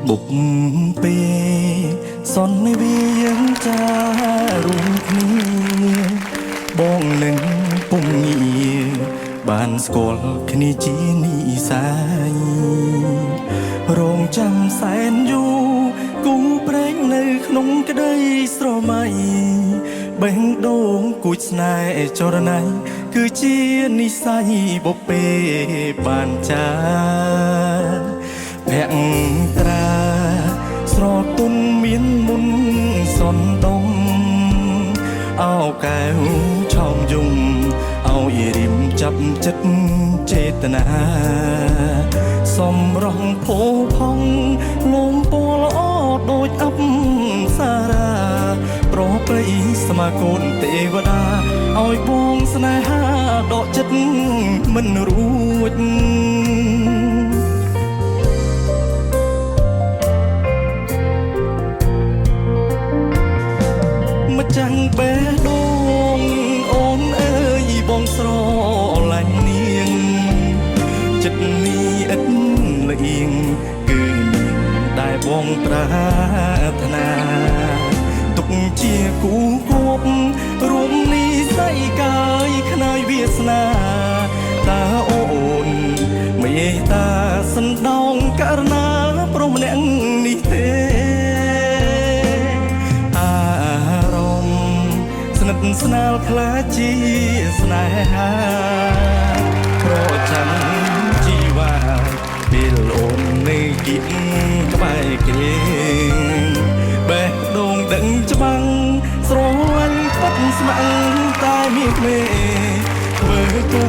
បុកពេលសននៃវាយើងចារួមគ្នាបងនឹងពុំងារបានស្គាល់គ្នាជានិស័យរងចាំសែនយូរគូព្រេងនៅក្នុងក្តីស្រមៃបេះដូងគួចស្នេហ៍ចរណៃគឺជានិស័យបុពេបានចាភក្ត្រាស្រទន់មានមុនសនដុំអោកែវឆោមយំឲ្យរៀមចាប់ចិត្តចេតនាសំរងផូផង់លំពណ៌ល្អដូចអប្សារាប្រព្រៃស្មាកូនទេវតាឲ្យបងស្នេហាដកចិត្តមិនរួចម្ចាំងបេះដូងអូនអើយបងស្រឡាញ់នាងចិត្តនេះឥតលៀងគឺនាងដែលបងប្រាថ្នាទុកជាគូគប់រួមនេះស័យកាយខ្នើយវាសនាតើអូនមេត្តាសណ្ដោងករណាព្រមម្នាក់នេះទេស្នាលខ្លាជាស្នេហាប្រចាំជីវ៉ាពេលអូននៅគៀកក្បែរគេបេះដូងដឹងច្បាំងស្រឡាញ់ពិតស្ម័គ្រតែមានមេធ្វើគូ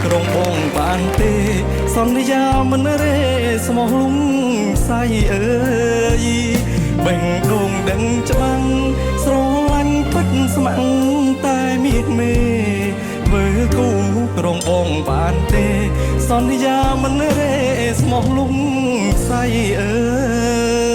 ក្រុងបងបានទេសន្យាមិនរេស្មោះលំសាយអើយបេះដូងដឹងច្បាំងស្រឡាញ់ពិតស្ម័គ្រតែមានមេធ្វើគូក្រុងបងបានទេសន្យាមិនរេស្មោះលំសាយអើយ